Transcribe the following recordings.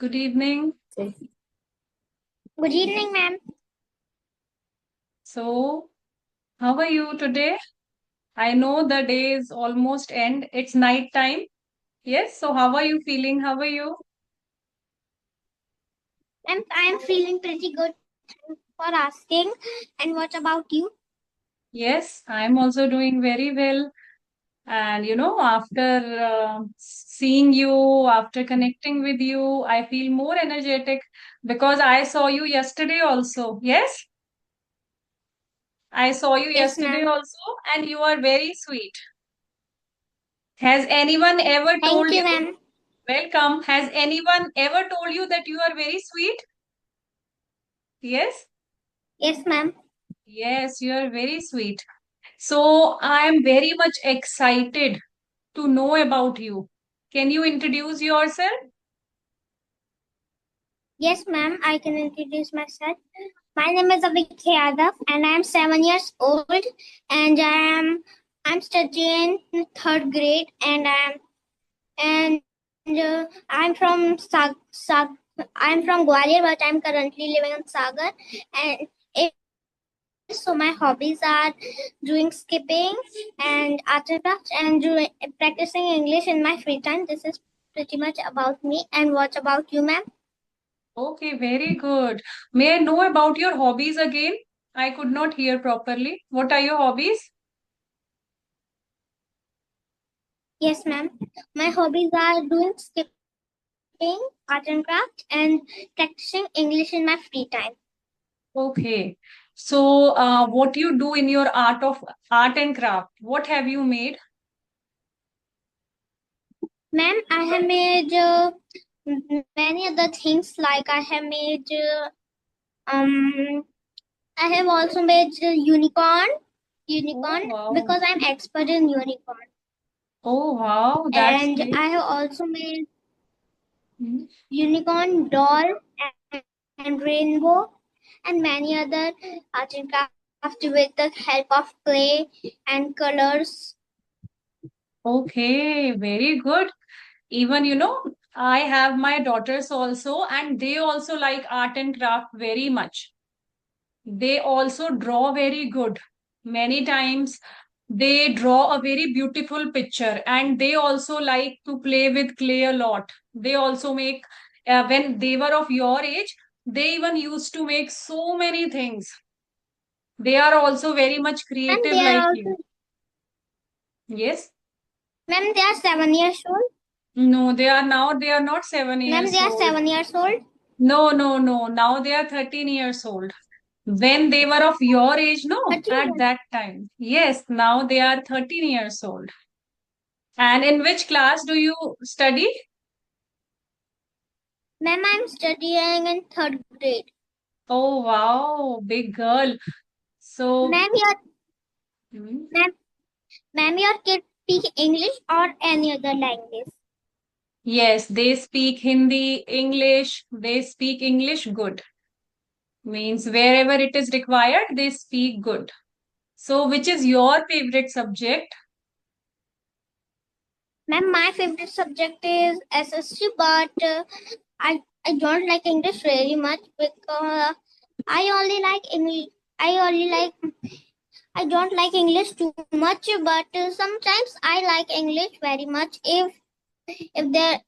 Good evening. Good evening, ma'am. So, how are you today? I know the day is almost end. It's night time. Yes. So, how are you feeling? How are you? I'm feeling pretty good for asking. And what about you? Yes, I'm also doing very well. And after seeing you, after connecting with you, I feel more energetic because I saw you yesterday also. Yes, I saw you Yes, yesterday ma'am. also, and you are very sweet. Has anyone ever Thank told you, you? ma'am. Welcome. Has anyone ever told you that you are very sweet? Yes. Yes, ma'am. Yes, you are very sweet. So I am very much excited to know about you. Can you introduce yourself? Yes, ma'am. I can introduce myself. My name is Avik Yadav, and I'm 7 years old, and I'm studying third grade, I'm from I'm from Gwalior, but I'm currently living in Sagar, and so my hobbies are doing skipping and art and crafts and practicing English in my free time. This is pretty much about me. And what about you, ma'am? Okay, very good. May I know about your hobbies again? I could not hear properly. What are your hobbies? Yes, ma'am. My hobbies are doing skipping, art and craft, and practicing English in my free time. Okay. So, what you do in your art and craft? What have you made? Ma'am, I have made many other things like um I have also made Oh, unicorn wow. because I'm expert in unicorn. Oh, wow. That's And great. I have also made Hmm. unicorn doll and rainbow and many other art and craft with the help of clay and colors. Okay, very good. Even, I have my daughters also, and they also like art and craft very much. They also draw very good. Many times they draw a very beautiful picture, and they also like to play with clay a lot. They also make, when they were of your age, they even used to make so many things. They are also very much And creative they are like you. also, Yes. ma'am, they are 7 years old. No, they are not seven Ma'am, they years are old. 7 years old. No, no, no. Now they are 13 years old. When they were of your age, no, 13 at years. that time. Yes, now they are 13 years old. And in which class do you study? Ma'am, I'm studying in third grade. Oh, wow, big girl. So, Ma'am, your hmm, ma'am, ma'am, your kids speak English or any other language. yes, they speak Hindi, English, they speak English good. Means wherever it is required, they speak good. So, which is your favorite subject? Ma'am, my favorite subject is SSC, but I don't like English very much because I only like English. I only like I don't like English too much, but sometimes I like English very much if there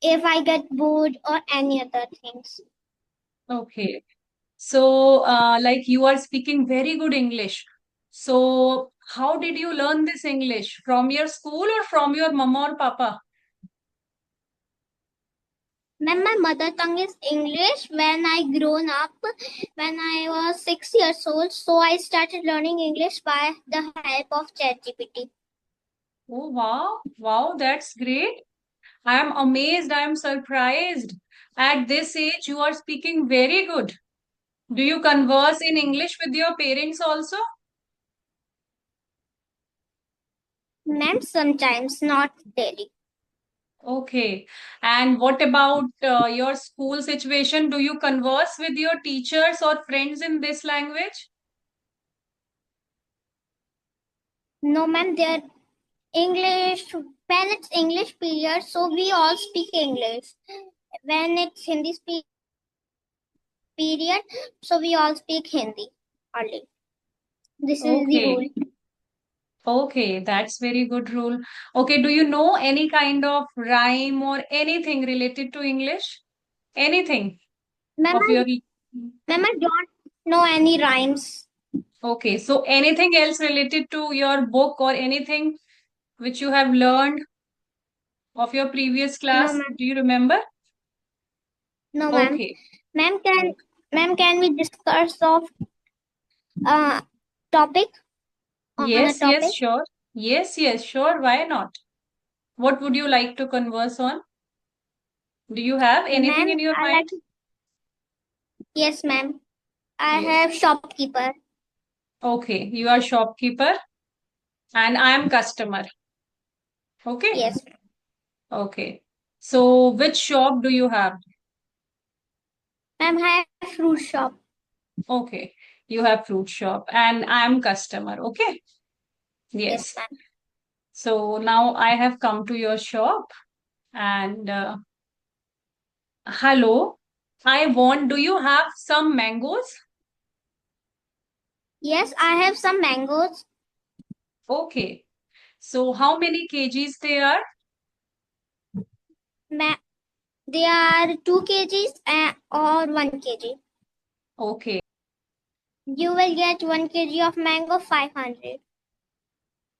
if I get bored or any other things. Okay. So, like you are speaking very good English. So, how did you learn this English? From your school or from your mama or papa? Ma'am, my mother tongue is English. When I grown up, when I was 6 years old, so I started learning English by the help of ChatGPT. Oh, wow. Wow, that's great. I am amazed. I am surprised. At this age, you are speaking very good. Do you converse in English with your parents also? Ma'am, sometimes not daily. Okay. And what about your school situation? Do you converse with your teachers or friends in this language? No, ma'am, they're English when it's English period, so we all speak English. when it's Hindi period, so we all speak Hindi only. This is the Okay. rule. Okay, that's very good rule. Okay, do you know any kind of rhyme or anything related to English? Anything Ma'am, of your... I don't know any rhymes. Okay, so anything else related to your book or anything which you have learned of your previous No, class? ma'am. Do you remember? No, ma'am. Okay. Ma'am, can we discuss of uh topic on a Yes, yes, topic? sure. Yes, yes, sure. Why not? What would you like to converse on? Do you have Okay, anything ma'am. in your I mind? like. Yes, ma'am. I Yes. have shopkeeper. Okay, you are shopkeeper and I am customer. Okay. Yes, Okay. So which shop do you have? ma'am. I have fruit shop. Okay. You have fruit shop and I am customer. Okay. Yes, Yes. ma'am. So now I have come to your shop and hello. Do you have some mangoes? Yes, I have some mangoes. Okay. So how many kgs they are? They are 2 kgs or 1 kg. Okay. You will get 1 kg of mango 500.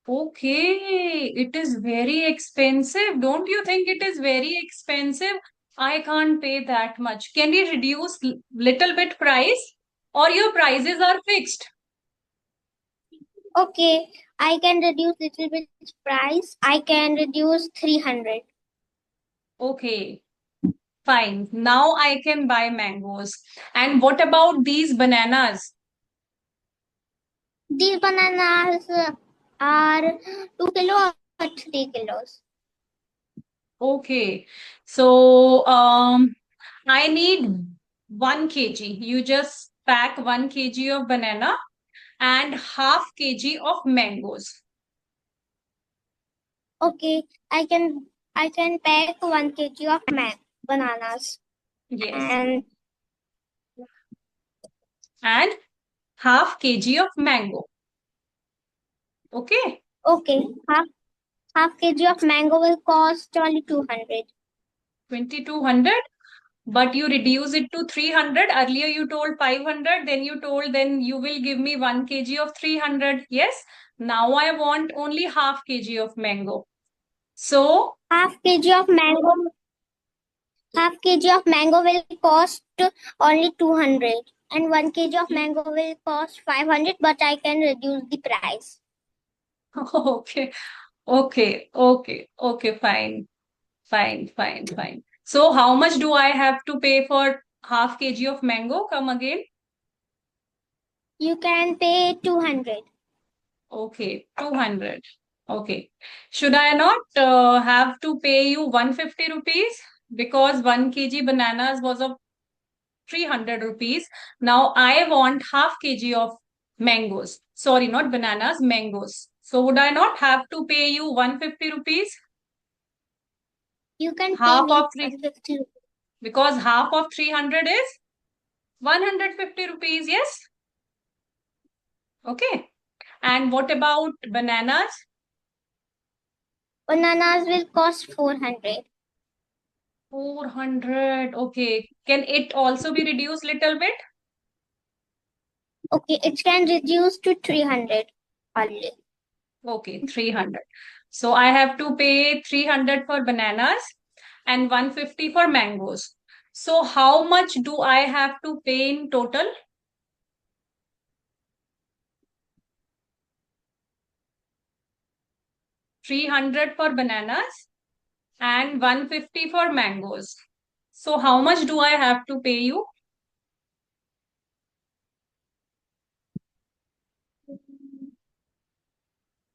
Okay. It is very expensive. Don't you think it is very expensive? I can't pay that much. Can you reduce little bit price or your prices are fixed? Okay, I can reduce little bit price. I can reduce 300. Okay. Fine. Now I can buy mangoes. And what about these bananas? These bananas are 2 kilo or 3 kilos. Okay. So, I need 1 kg. You just pack 1 kg of banana and half kg of mangoes. Okay, I can pack 1 kg of bananas Yes. and And half kg of mango. Okay. okay, half kg of mango will cost only 200. 2200. But you reduce it to 300. Earlier you told 500. Then you told then you will give me 1 kg of 300. Yes. Now I want only half kg of mango. So, Half kg of mango Half kg of mango will cost only 200 and 1 kg of mango will cost 500, but I can reduce the price. okay. Okay. Okay. Okay. Fine. Fine. Fine. Fine. So, how much do I have to pay for half kg of mango? Come again. You can pay 200. Okay. 200. Okay. Should I not have to pay you 150 rupees? Because 1 kg bananas was of 300 rupees. Now I want half kg of mangoes. Sorry, not bananas, mangoes. So would I not have to pay you 150 rupees? You can pay Half me of 3, 150. because half of 300 is 150 rupees, yes? Okay. And what about bananas? Bananas will cost 400. 400. Okay. Can it also be reduced little bit? Okay, it can reduce to 300 only. Okay, 300. So I have to pay 300 for bananas and 150 for mangoes. So how much do I have to pay in total? 300 for bananas and 150 for mangoes. So how much do I have to pay you?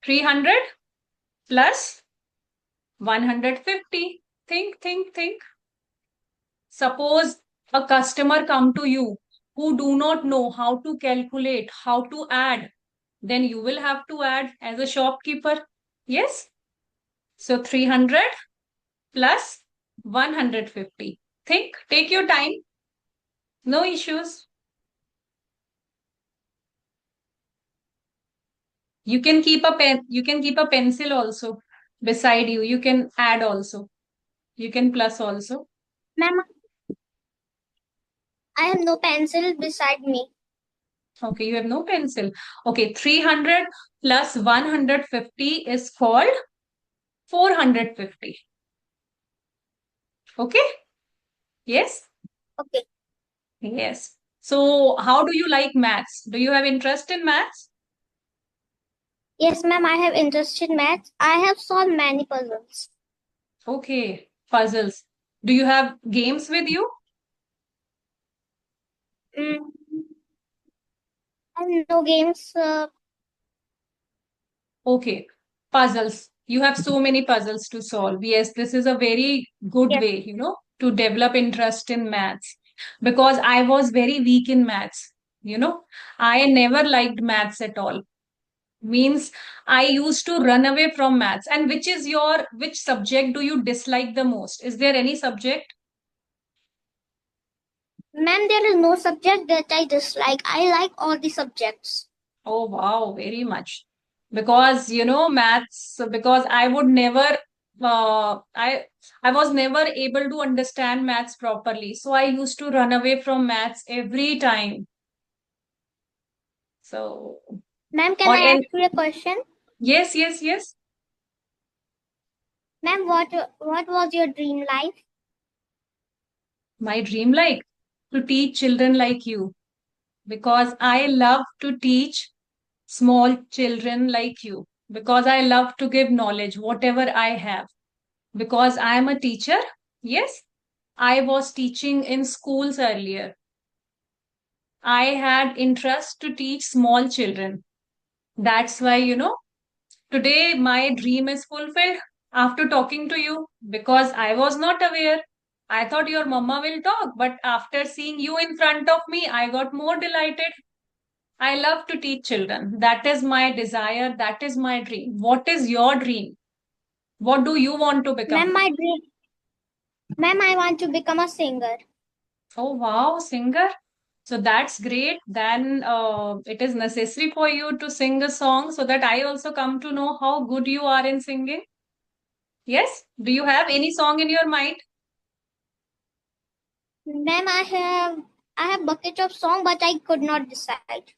300 plus 150. Think, think, think. Suppose a customer come to you who do not know how to calculate, how to add, then you will have to add as a shopkeeper. Yes? So 300 plus 150. Think, take your time. No issues. You can keep a pen, you can keep a pencil also beside you. You can add also. You can plus also. Ma'am, I have no pencil beside me. Okay, you have no pencil. Okay, 300 plus 150 is called 450. Okay? Yes? Okay. Yes. So, how do you like maths? Do you have interest in maths? Yes, ma'am, I have interest in maths. I have solved many puzzles. Okay, puzzles. Do you have games with you? Mm, and no games. Okay, puzzles. You have so many puzzles to solve. Yes, this is a very good Yes, way, to develop interest in maths. Because I was very weak in maths, I never liked maths at all. Means I used to run away from maths. And which subject do you dislike the most? Is there any subject? ma'am, there is no subject that I dislike. I like all the subjects. Oh, wow, very much. Because, maths, because I would never, I was never able to understand maths properly. So I used to run away from maths every time. So, Ma'am, can or I in, ask you a question? yes, yes, yes. Ma'am, what was your dream life? My dream like to teach children like you because I love to teach small children like you because I love to give knowledge, whatever I have. Because I am a teacher, yes, I was teaching in schools earlier. I had interest to teach small children. That's why, today my dream is fulfilled after talking to you because I was not aware. I thought your mama will talk, but after seeing you in front of me, I got more delighted. I love to teach children. That is my desire. That is my dream. What is your dream? What do you want to become? Ma'am, I want to become a singer. Oh, wow, singer. So that's great. Then it is necessary for you to sing a song so that I also come to know how good you are in singing. Yes? Do you have any song in your mind? Ma'am, I have bucket of song, but I could not decide.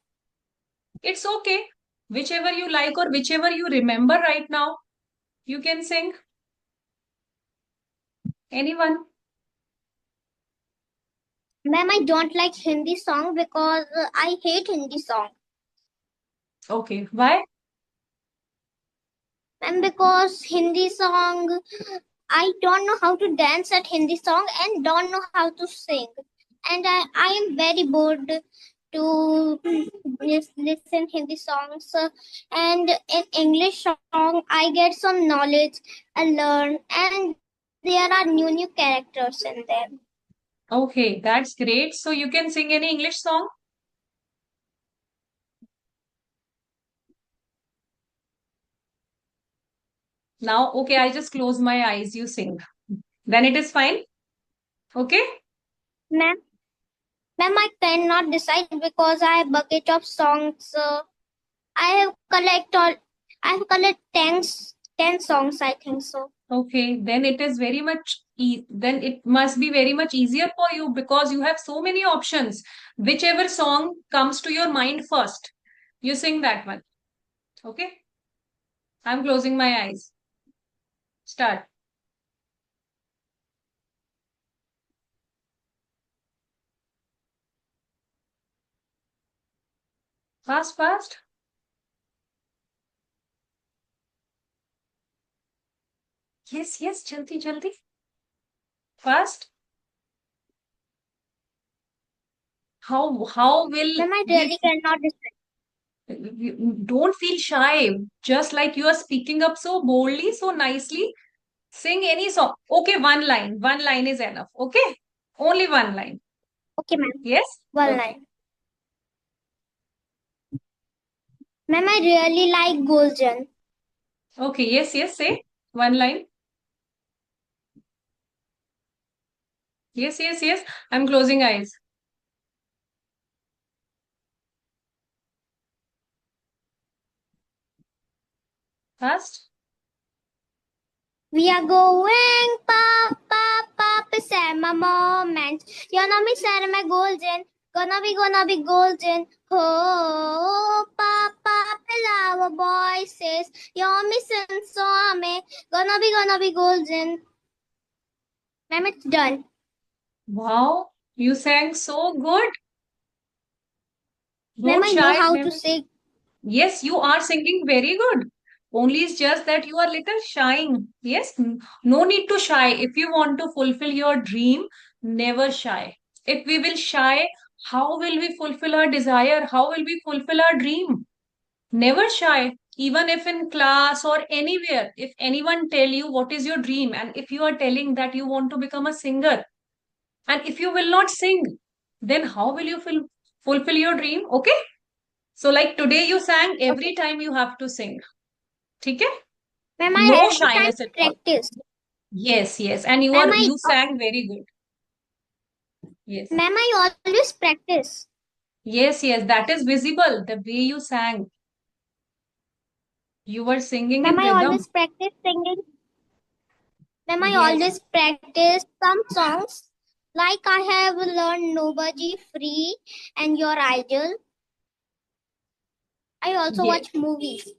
It's okay. Whichever you like or whichever you remember right now, you can sing. Anyone. Ma'am, I don't like Hindi song because I hate Hindi song. Okay. Why? And because Hindi song, I don't know how to dance at Hindi song and don't know how to sing. And I am very bored to listen Hindi songs. And in English song, I get some knowledge and learn. And there are new characters in there. Okay, that's great. So you can sing any English song? Now, okay, I just close my eyes, you sing. Then it is fine. Okay? Ma'am, ma'am, I cannot decide because I have bucket of songs. I have collect all. I have collect 10 songs. I think so. Okay, then it is very much then it must be very much easier for you because you have so many options. Whichever song comes to your mind first, you sing that one. Okay? I'm closing my eyes. Start. Fast, fast. Yes, yes, jaldi, jaldi. Fast. How will Ma'am, I we really cannot decide. don't feel shy. Just like you are speaking up so boldly, so nicely. Sing any song. Okay, one line. One line is enough. Okay? Only one line. Okay, ma'am. Yes? One Okay. line. Ma'am, I really like Guljan. Okay, yes, yes, say one line. Yes, yes, yes. I'm closing eyes. Fast. We are going pop, pop, pop, summer moments. You know me, summer golden. Gonna be golden. Oh, pop, pop, our voices. You're missing so me. Gonna be golden. Ma'am, it's done. Wow, you sang so good. Ma'am, Don't I know shy. how to Never. sing. Yes, you are singing very good. Only it's just that you are little shying. Yes, no need to shy. If you want to fulfill your dream, never shy. If we will shy, how will we fulfill our desire? How will we fulfill our dream? Never shy. Even if in class or anywhere, if anyone tell you what is your dream, and if you are telling that you want to become a singer, and if you will not sing, then how will you fulfill your dream? Okay? So like today you sang, Okay. every time you have to sing. ठीक है? Ma'am, No I every time shyness at all. practice. Yes, yes. And Ma'am, you sang very good. Yes. I always practice. Yes, yes. That is visible. The way you sang. You were singing Ma'am, in I rhythm. always practice singing. Ma'am, I Yes. always practice some songs. Like I have learned Nobody Free and Your Idol. I also Yes. watch movies.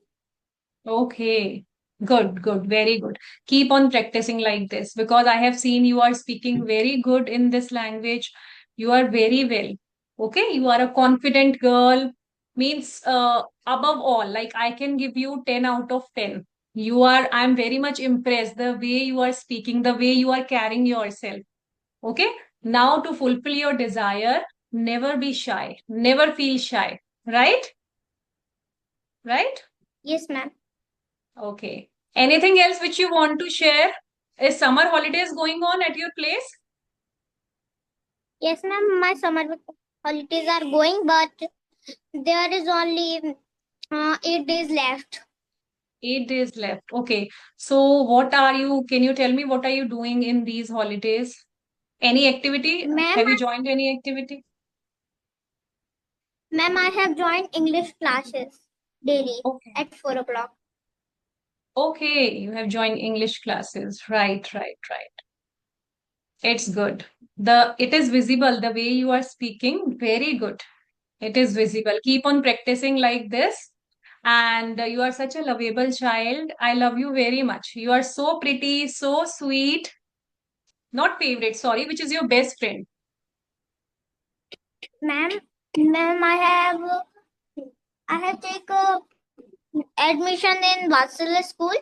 Okay. Good, good. Very good. Keep on practicing like this because I have seen you are speaking very good in this language. You are very well. Okay. You are a confident girl. Means above all, like I can give you 10 out of 10. I'm very much impressed the way you are speaking, the way you are carrying yourself. Okay. Now to fulfill your desire, never be shy. Never feel shy. Right? Right? Yes, ma'am. Okay. Anything else which you want to share? Is summer holidays going on at your place? Yes, ma'am. My summer holidays are going, but there is only 8 days left. 8 days left. Okay. So can you tell me what are you doing in these holidays? Any activity? Ma'am, Have you joined any activity? ma'am, I have joined English classes daily Okay. at 4 o'clock. Okay. You have joined English classes. Right, right, right. It's good. It is visible the way you are speaking. Very good. It is visible. Keep on practicing like this. And you are such a lovable child. I love you very much. You are so pretty, so sweet. Not favorite, sorry, which is your best friend. Ma'am, ma'am, I have taken admission in Vatsala school.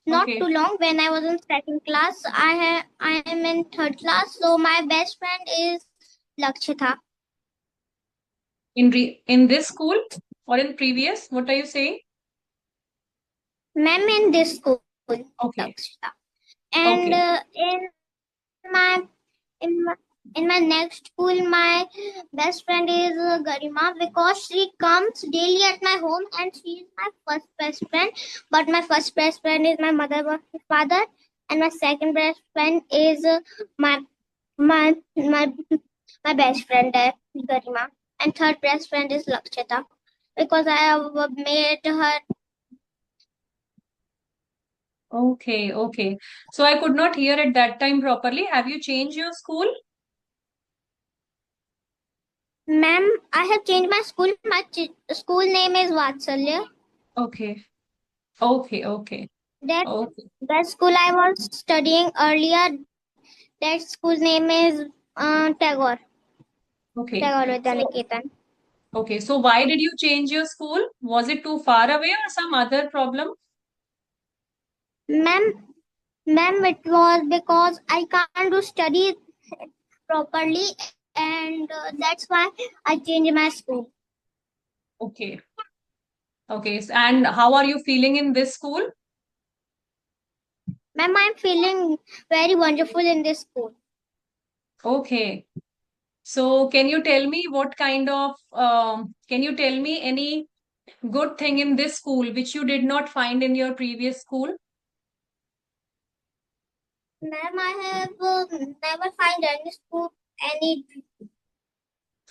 Not too Okay. long. When I was in second class, I am in third class. So my best friend is Lakshita. In this school or in previous? What are you saying? Ma'am in this school, Okay. Lakshita. And Okay. my in my in my next school, my best friend is Garima because she comes daily at my home and she is my first best friend. But my first best friend is my mother, father, and my second best friend is my my my my best friend Garima, and third best friend is Lakshita because I have made her. Okay. Okay. So I could not hear at that time properly. Have you changed your school? Ma'am, I have changed my school. My school name is Vatsalya. Okay. Okay. Okay. That Okay. that school I was studying earlier. That school name is Tagore. Okay. Tagore So Vidyaniketan. okay. So why did you change your school? Was it too far away or some other problem? Ma'am, ma'am, it was because I can't do study properly, and that's why I changed my school. Okay. Okay. And how are you feeling in this school? Ma'am, I'm feeling very wonderful in this school. Okay. So can you tell me any good thing in this school which you did not find in your previous school? Ma'am, I have never find any school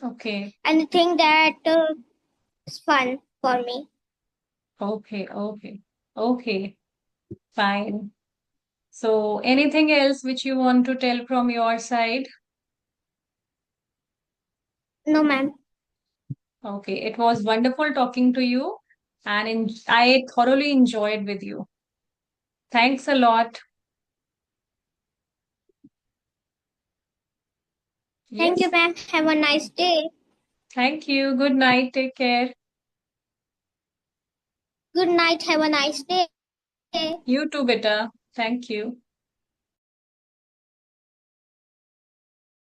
Okay, anything that is fun for me. okay, okay, fine. So, anything else which you want to tell from your side? No, ma'am. Okay, it was wonderful talking to you, and I thoroughly enjoyed with you. Thanks a lot. Thank you, Yes, ma'am. Have a nice day. thank you. Good night. Take care. Good night. Have a nice day. You too, beta. Thank you.